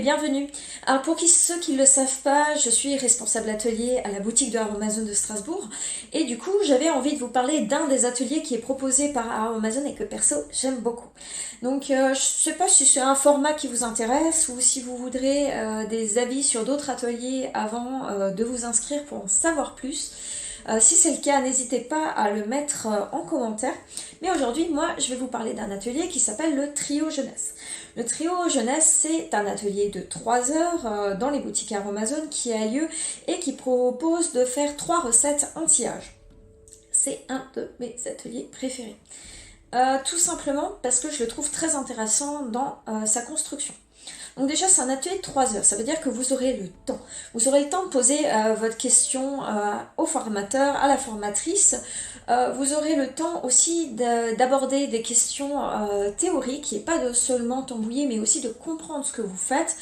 et bienvenue. Alors pour ceux qui ne le savent pas, je suis responsable atelier à la boutique de Aromazone de Strasbourg et du coup j'avais envie de vous parler d'un des ateliers qui est proposé par Aromazone et que perso j'aime beaucoup. Donc je ne sais pas si c'est un format qui vous intéresse ou si vous voudrez des avis sur d'autres ateliers avant de vous inscrire pour en savoir plus. Si c'est le cas, n'hésitez pas à le mettre en commentaire. Mais aujourd'hui, moi, je vais vous parler d'un atelier qui s'appelle le Trio Jeunesse. Le Trio Jeunesse, c'est un atelier de 3 heures dans les boutiques Aromazone qui a lieu et qui propose de faire 3 recettes anti-âge. C'est un de mes ateliers préférés. Tout simplement parce que je le trouve très intéressant dans sa construction. Donc déjà, c'est un atelier de 3 heures, ça veut dire que vous aurez le temps. Vous aurez le temps de poser votre question au formateur, à la formatrice. Vous aurez le temps aussi d'aborder des questions théoriques et pas de seulement tambouiller, mais aussi de comprendre ce que vous faites.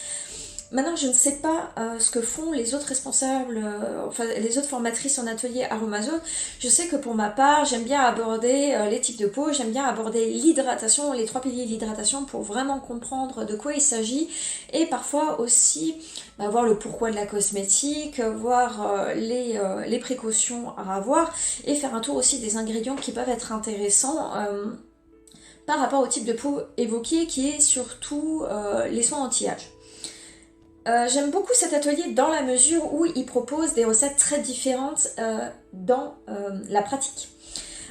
Maintenant, je ne sais pas ce que font les autres responsables, enfin les autres formatrices en atelier Aromazone. Je sais que pour ma part, j'aime bien aborder les types de peau, j'aime bien aborder l'hydratation, les 3 piliers de l'hydratation pour vraiment comprendre de quoi il s'agit et parfois aussi voir le pourquoi de la cosmétique, voir les précautions à avoir et faire un tour aussi des ingrédients qui peuvent être intéressants par rapport au type de peau évoqué qui est surtout les soins anti-âge. J'aime beaucoup cet atelier dans la mesure où il propose des recettes très différentes dans la pratique.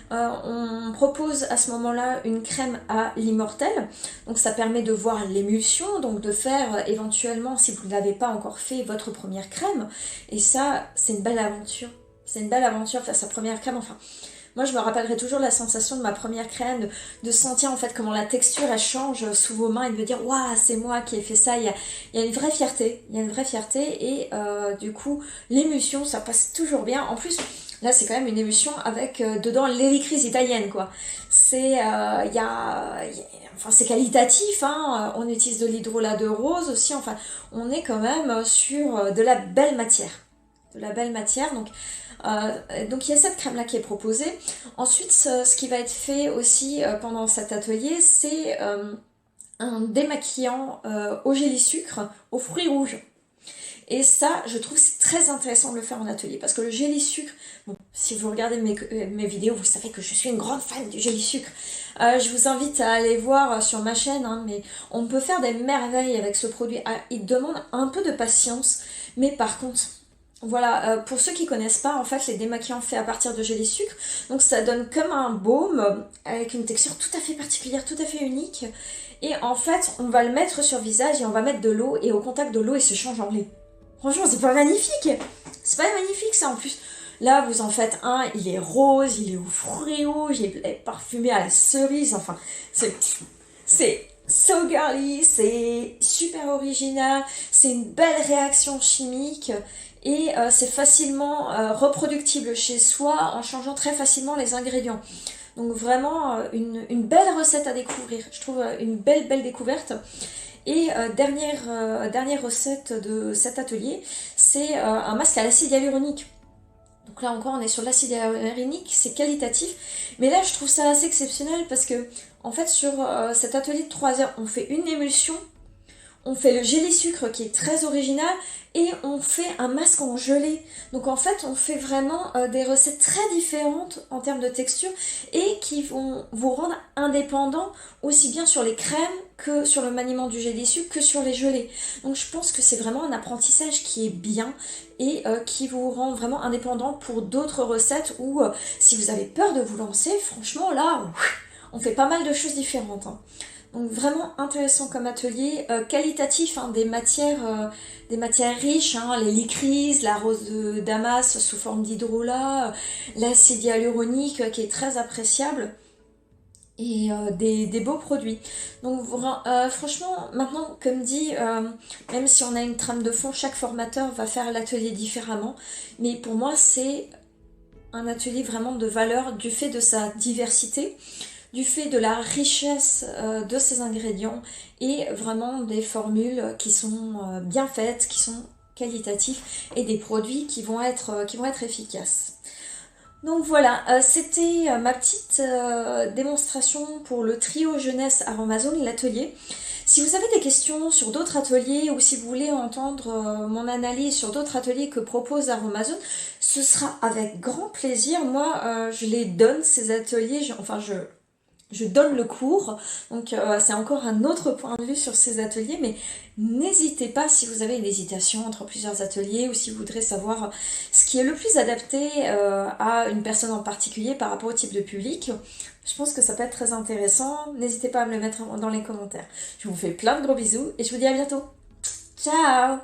On propose à ce moment-là une crème à l'immortel, donc ça permet de voir l'émulsion, donc de faire éventuellement, si vous ne l'avez pas encore fait, votre première crème, et ça c'est une belle aventure. C'est une belle aventure faire sa première crème, enfin. Moi, je me rappellerai toujours la sensation de ma première crème, de sentir en fait comment la texture elle change sous vos mains et de me dire waouh, c'est moi qui ai fait ça. Il y a une vraie fierté, et du coup, l'émulsion ça passe toujours bien. En plus, là, c'est quand même une émulsion avec dedans l'hélicryse italienne quoi. C'est enfin c'est qualitatif, hein. On utilise de l'hydrolat de rose aussi. Enfin, on est quand même sur de la belle matière, donc il y a cette crème là qui est proposée. Ensuite ce qui va être fait aussi pendant cet atelier, c'est un démaquillant au géli sucre aux fruits rouges. Et ça, je trouve c'est très intéressant de le faire en atelier parce que le géli sucre, bon, si vous regardez mes vidéos, vous savez que je suis une grande fan du géli sucre. Je vous invite à aller voir sur ma chaîne, hein, mais on peut faire des merveilles avec ce produit. Il demande un peu de patience, mais par contre, voilà, pour ceux qui connaissent pas, en fait, les démaquillants faits à partir de géli sucre, donc ça donne comme un baume avec une texture tout à fait particulière, tout à fait unique. Et en fait, on va le mettre sur le visage et on va mettre de l'eau et au contact de l'eau, il se change en lait. Franchement, c'est pas magnifique. C'est pas magnifique ça en plus. Là, vous en faites un, il est rose, il est aux fruits rouges, il est parfumé à la cerise. Enfin, c'est so girly, c'est super original, c'est une belle réaction chimique. Et c'est facilement reproductible chez soi en changeant très facilement les ingrédients. Donc vraiment une belle recette à découvrir. Je trouve une belle découverte. Et dernière recette de cet atelier, c'est un masque à l'acide hyaluronique. Donc là encore on est sur l'acide hyaluronique, c'est qualitatif. Mais là je trouve ça assez exceptionnel parce que en fait sur cet atelier de 3 heures, on fait une émulsion. On fait le géli sucre qui est très original et on fait un masque en gelée. Donc en fait, on fait vraiment des recettes très différentes en termes de texture et qui vont vous rendre indépendant aussi bien sur les crèmes que sur le maniement du géli sucre que sur les gelées. Donc je pense que c'est vraiment un apprentissage qui est bien et qui vous rend vraiment indépendant pour d'autres recettes où si vous avez peur de vous lancer, franchement là, on fait pas mal de choses différentes, hein. Donc vraiment intéressant comme atelier, qualitatif, hein, des matières riches, hein, l'hélicryse, la rose de Damas sous forme d'hydrolat, l'acide hyaluronique qui est très appréciable et des beaux produits. Donc franchement, maintenant, comme dit, même si on a une trame de fond, chaque formateur va faire l'atelier différemment, mais pour moi c'est un atelier vraiment de valeur du fait de sa diversité, du fait de la richesse de ces ingrédients et vraiment des formules qui sont bien faites, qui sont qualitatifs et des produits qui vont être efficaces. Donc voilà, c'était ma petite démonstration pour le trio jeunesse Aromazone, l'atelier. Si vous avez des questions sur d'autres ateliers ou si vous voulez entendre mon analyse sur d'autres ateliers que propose Aromazone, ce sera avec grand plaisir. Moi, je les donne, ces ateliers, je donne le cours, donc c'est encore un autre point de vue sur ces ateliers, mais n'hésitez pas si vous avez une hésitation entre plusieurs ateliers ou si vous voudrez savoir ce qui est le plus adapté à une personne en particulier par rapport au type de public. Je pense que ça peut être très intéressant, n'hésitez pas à me le mettre dans les commentaires. Je vous fais plein de gros bisous et je vous dis à bientôt. Ciao!